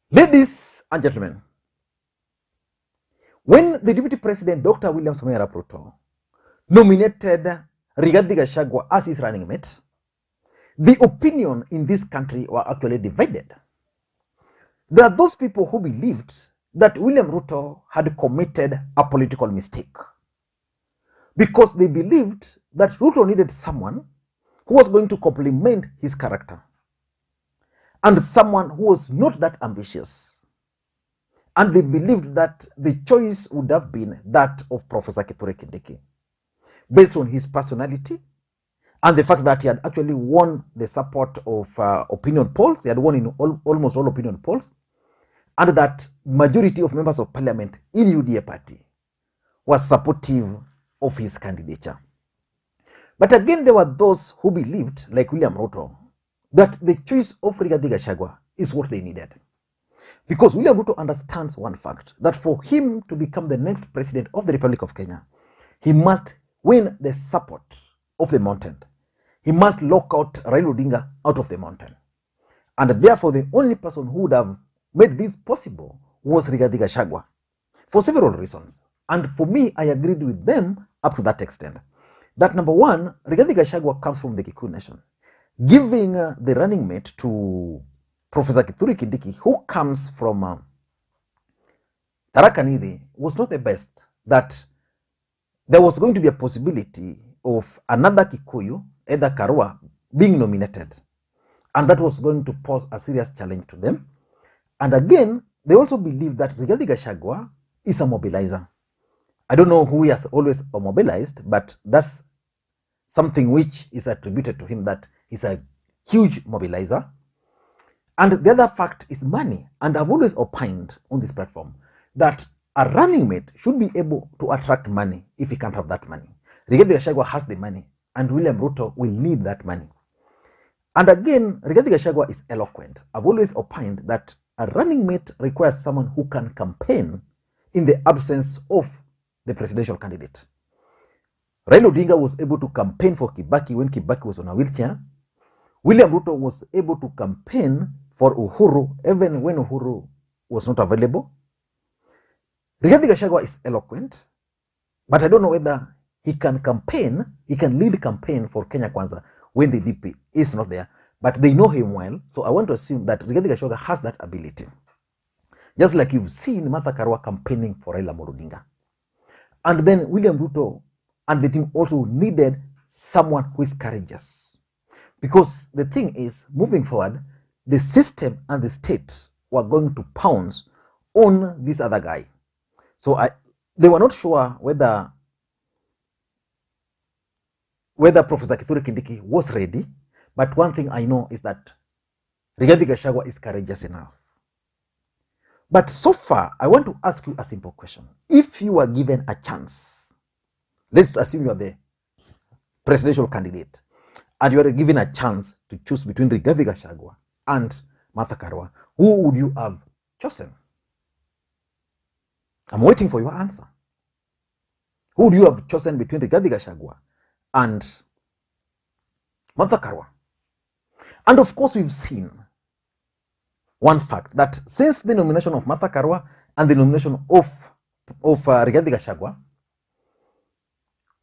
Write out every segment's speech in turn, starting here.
Ladies and gentlemen, when the Deputy President, Dr. William Samoei Arap Ruto, nominated Rigathi Gachagua as his running mate, the opinion in this country were actually divided. There are those people who believed that William Ruto had committed a political mistake because they believed that Ruto needed someone who was going to complement his character and someone who was not that ambitious. And they believed that the choice would have been that of Professor Kithure Kindiki, based on his personality and the fact that he had actually won the support of opinion polls. He had won in almost all opinion polls, and that majority of members of parliament in UDA party was supportive of his candidature. But again, there were those who believed, like William Ruto, that the choice of Rigathi Gachagua is what they needed. Because William Ruto understands one fact, that for him to become the next president of the Republic of Kenya, he must win the support of the mountain. He must lock out Raila Odinga out of the mountain. And therefore, the only person who would have made this possible was Rigathi Gachagua, for several reasons. And for me, I agreed with them up to that extent. That number one, Rigathi Gachagua comes from the Kikuyu nation. Giving the running mate to Professor Kithure Kindiki, who comes from Tharaka-Nithi, was not the best. That there was going to be a possibility of another Kikuyu, either Karua, being nominated. And that was going to pose a serious challenge to them. And again, they also believe that Rigathi Gachagua is a mobilizer. I don't know who he has always mobilized, but that's something which is attributed to him, that he's a huge mobilizer. And the other fact is money. And I've always opined on this platform that a running mate should be able to attract money if he can't have that money. Rigathi Gachagua has the money, and William Ruto will need that money. And again, Rigathi Gachagua is eloquent. I've always opined that a running mate requires someone who can campaign in the absence of the presidential candidate. Raila Odinga was able to campaign for Kibaki when Kibaki was on a wheelchair. William Ruto was able to campaign for Uhuru even when Uhuru was not available. Rigathi Gachagua is eloquent, but I don't know whether he can campaign, he can lead campaign for Kenya Kwanza when the DP is not there. But they know him well, so I want to assume that Rigathi Gachagua has that ability. Just like you've seen Martha Karua campaigning for Raila Odinga. And then William Ruto and the team also needed someone who is courageous. Because the thing is, moving forward, the system and the state were going to pounce on this other guy. So they were not sure whether Professor Kithure Kindiki was ready. But one thing I know is that Rigathi Gachagua is courageous enough. But so far, I want to ask you a simple question. If you were given a chance, let's assume you are the presidential candidate, and you are given a chance to choose between Rigathi Gachagua and Martha Karua, who would you have chosen? I'm waiting for your answer. Who would you have chosen between Rigathi Gachagua and Martha Karua? And of course, we've seen one fact, that since the nomination of Martha Karua and the nomination of Rigathi Gachagua,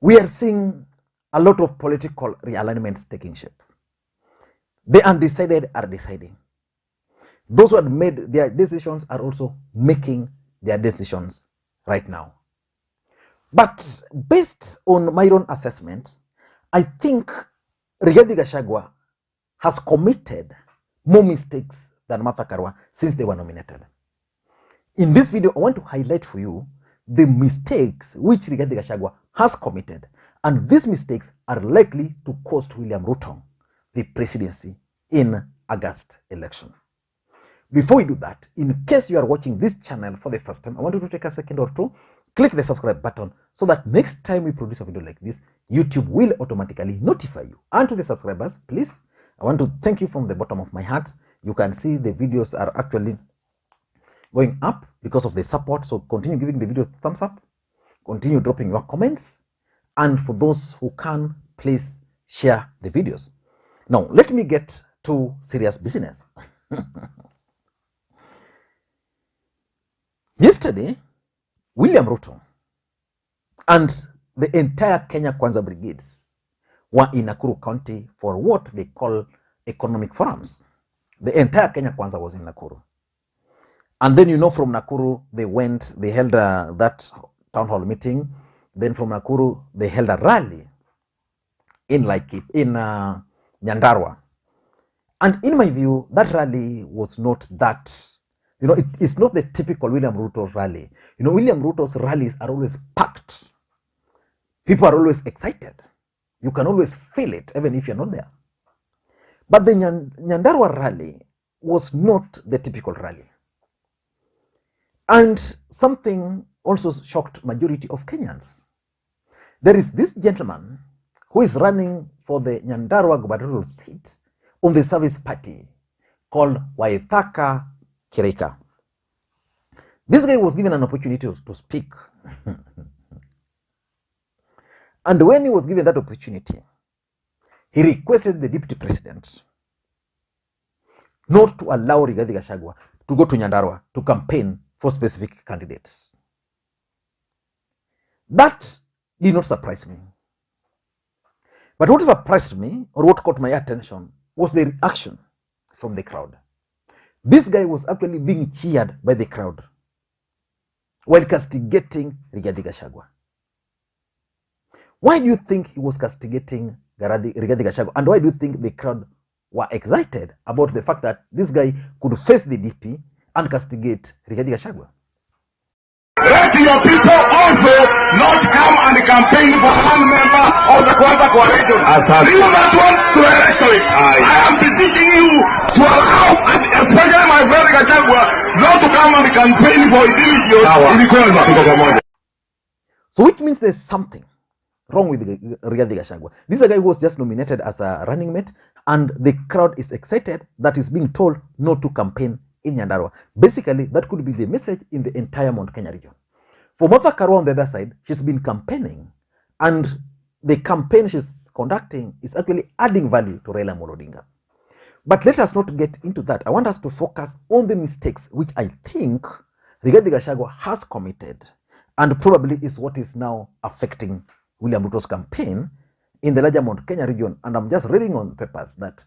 we are seeing a lot of political realignments taking shape. The undecided are deciding. Those who had made their decisions are also making their decisions right now. But based on my own assessment, I think Rigathi Gachagua has committed more mistakes than Martha Karua since they were nominated. In this video, I want to highlight for you the mistakes which Rigathi Gachagua has committed, and these mistakes are likely to cost William Ruto the presidency in August election. Before we do that, in case you are watching this channel for the first time, I want you to take a second or two, click the subscribe button so that next time we produce a video like this, YouTube will automatically notify you. And to the subscribers, please, I want to thank you from the bottom of my heart. You can see the videos are actually going up because of the support. So continue giving the video thumbs up, continue dropping your comments, and for those who can, please share the videos. Now, let me get to serious business. Yesterday, William Ruto and the entire Kenya Kwanza brigades were in Nakuru County for what they call economic forums. The entire Kenya Kwanza was in Nakuru. And then, from Nakuru, they held that town hall meeting. Then from Nakuru, they held a rally in Nyandarua. And in my view, that rally was not that, it's not the typical William Ruto's rally. William Ruto's rallies are always packed. People are always excited. You can always feel it, even if you're not there. But the Nyandarua rally was not the typical rally. And something also shocked majority of Kenyans. There is this gentleman who is running for the Nyandarua gubernatorial seat on the Service Party called Waithaka Kireka. This guy was given an opportunity to speak. And when he was given that opportunity, he requested the deputy president not to allow Rigathi Gachagua to go to Nyandarua to campaign for specific candidates. That did not surprise me. But what surprised me, or what caught my attention, was the reaction from the crowd. This guy was actually being cheered by the crowd while castigating Rigathi Gachagua. Why do you think he was castigating Rigathi Gachagua? And why do you think the crowd were excited about the fact that this guy could face the DP and castigate Rigathi Gachagua? Let your people also not come and campaign for one member of the Kwanza coalition. You that want to electorate. I am beseeching you to allow, and especially my friend Gachagua, not to come and campaign for individuals in the Kwanza. So which means there's something wrong with Rigathi Gachagua. This is a guy who was just nominated as a running mate, and the crowd is excited that he's being told not to campaign in Nyandarua. Basically, that could be the message in the entire Mount Kenya region. For Martha Karua on the other side, she's been campaigning, and the campaign she's conducting is actually adding value to Raila Odinga. But let us not get into that. I want us to focus on the mistakes which I think Rigathi Gachagua has committed, and probably is what is now affecting William Ruto's campaign in the larger Mount Kenya region. And I'm just reading on papers that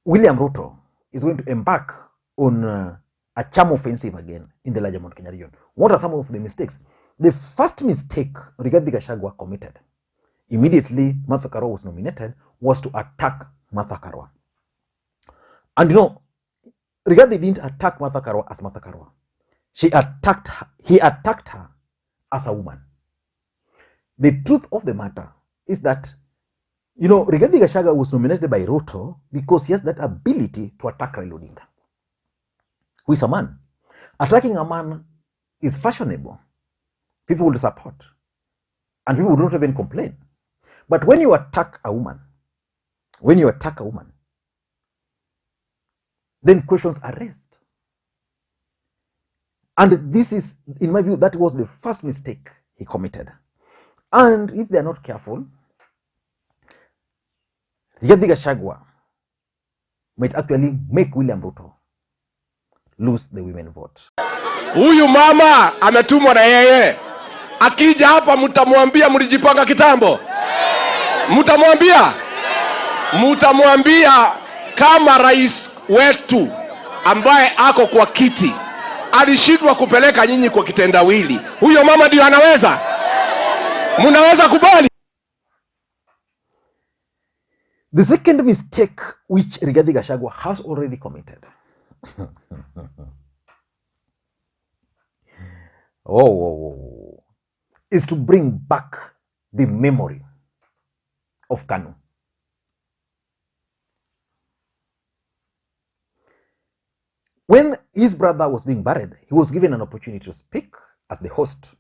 William Ruto is going to embark on a charm offensive again in the larger Mount Kenya region. What are some of the mistakes? The first mistake Rigathi Gachagua committed immediately Martha Karua was nominated was to attack Martha Karua. And Rigathi didn't attack Martha Karua as Martha Karua. He attacked her as a woman. The truth of the matter is that, Rigathi Gachagua was nominated by Ruto because he has that ability to attack Raila Odinga, who is a man. Attacking a man is fashionable. People will support. And people will not even complain. But when you attack a woman, then questions are raised. And this is, in my view, that was the first mistake he committed. And if they are not careful, Rigathi Gachagua might actually make William Ruto lose the women vote. Huyu mama ametumwa na yeye. Akija hapa mtamwambia mlijipanga kitambo. Mtamwambia kama rais wetu ambaye ako kwa kiti alishindwa kupeleka nyinyi kwa kitendawili. Huyo mama ndio anaweza. Mnaweza kubali? The second mistake which Rigathi Gachagua has already committed is to bring back the memory of Kanu. When his brother was being buried, he was given an opportunity to speak as the host.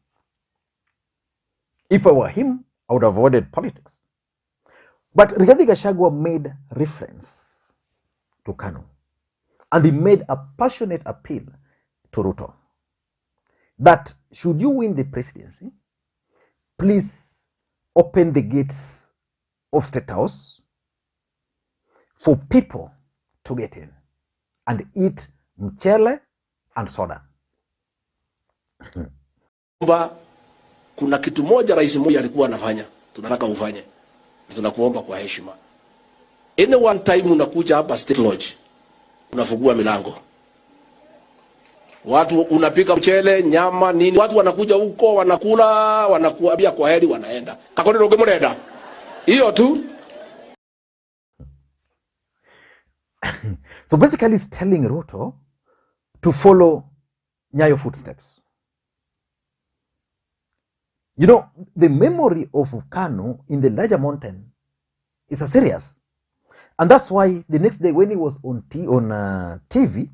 If I were him, I would have avoided politics. But Rigathi Gachagua made reference to Kanu, and he made a passionate appeal to Ruto that should you win the presidency, please open the gates of State House for people to get in and eat mchele and soda. Kuna kitu moja rais mmoja alikuwa anafanya, tunataka ufanye, tunakuomba kwa heshima. Any one time unakuja hapa State Lodge, unafungua milango, watu unapika mchele, nyama, nini, watu wanakuja huko wanakula, wanakuambia kwa heri, wanaenda kakoni roge murenda hiyo tu. So basically it's telling Ruto to follow Nyayo footsteps. You know, the memory of Kanu in the larger mountain is a serious. And that's why the next day when he was on TV,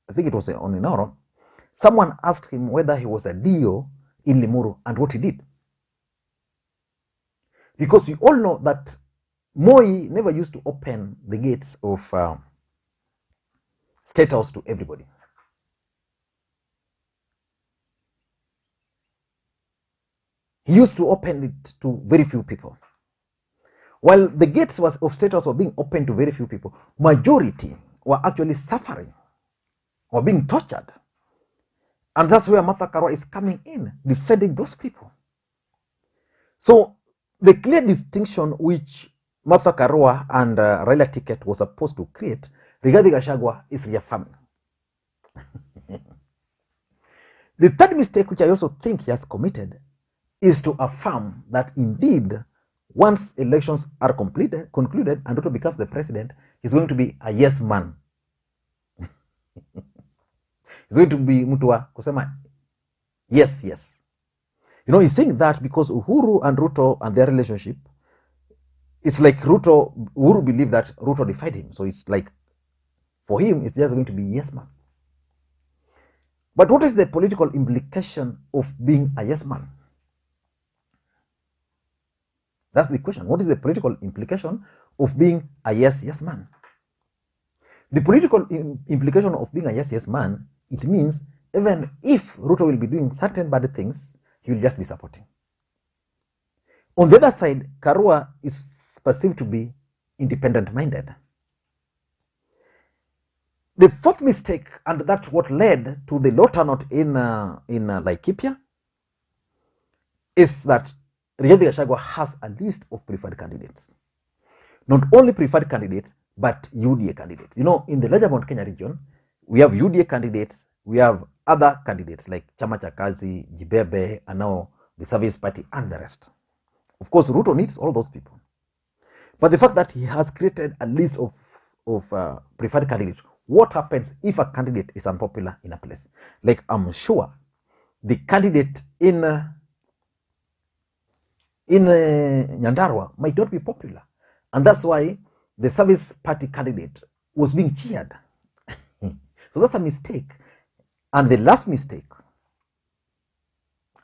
I think it was on Inoro, someone asked him whether he was a DO in Limuru and what he did. Because we all know that Moi never used to open the gates of State House to everybody. He used to open it to very few people. While the gates of State House were being opened to very few people, majority were actually suffering, were being tortured. And that's where Martha Karua is coming in, defending those people. So the clear distinction which Martha Karua and Raila ticket was supposed to create, Rigathi Gachagua is reaffirming. The third mistake, which I also think he has committed, is to affirm that indeed, once elections are concluded and Ruto becomes the president, he's going to be a yes man. He's going to be mtu wa kusema yes, yes. You know, he's saying that because Uhuru and Ruto and their relationship, it's like Uhuru believed that Ruto defied him. So it's like, for him, it's just going to be yes man. But what is the political implication of being a yes man? That's the question. What is the political implication of being a yes man? The political implication of being a yes man, it means even if Ruto will be doing certain bad things, he will just be supporting. On the other side, Karua is perceived to be independent-minded. The fourth mistake, and that's what led to the low turnout in Laikipia, is that Rigathi Gachagua has a list of preferred candidates. Not only preferred candidates, but UDA candidates. You know, in the larger Mount Kenya region, we have UDA candidates, we have other candidates like Chama cha Kazi, Jibebe, and now the Service Party, and the rest. Of course, Ruto needs all those people. But the fact that he has created a list of preferred candidates, what happens if a candidate is unpopular in a place? Like, I'm sure the candidate in Nyandarua might not be popular. And that's why the Service Party candidate was being cheered. So that's a mistake. And the last mistake,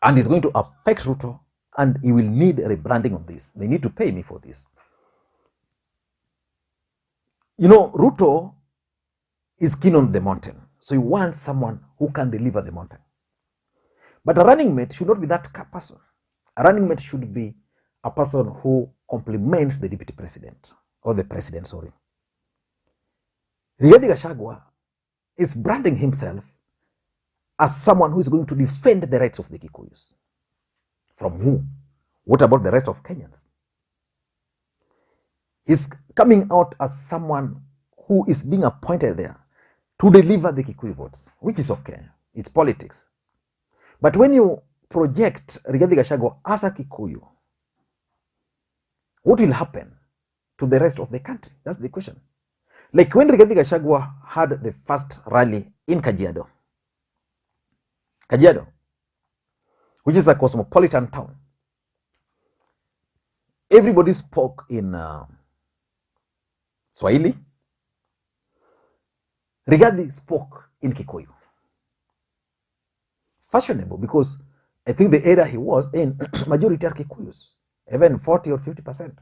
and it's going to affect Ruto, and he will need a rebranding of this. They need to pay me for this. You know, Ruto is keen on the mountain. So he wants someone who can deliver the mountain. But a running mate should not be that person. A running mate should be a person who complements the deputy president, or the president, sorry. Rigathi Gachagua is branding himself as someone who is going to defend the rights of the Kikuyus. From who? What about the rest of Kenyans? He's coming out as someone who is being appointed there to deliver the Kikuyu votes, which is okay. It's politics. But when you project Rigathi Gachagua as a Kikuyu, what will happen to the rest of the country? That's the question. Like when Rigathi Gachagua had the first rally in Kajiado, which is a cosmopolitan town, everybody spoke in Swahili. Rigathi spoke in Kikuyu. Fashionable, because I think the area he was in, majority are Kikuyus, even 40 or 50%.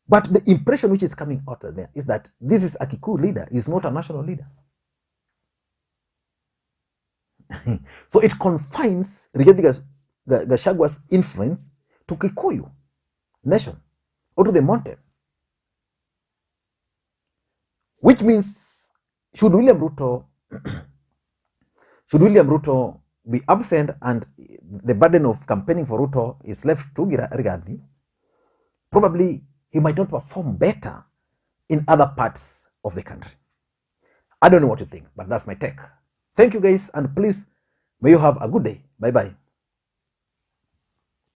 But the impression which is coming out of there is that this is a Kikuyu leader, is not a national leader. So it confines Rigathi Gachagua's influence to Kikuyu nation, or to the mountain. Which means, should William Ruto Should William Ruto be absent and the burden of campaigning for Ruto is left to Rigathi, probably he might not perform better in other parts of the country. I don't know what you think, but that's my take. Thank you guys, and please, may you have a good day. Bye-bye.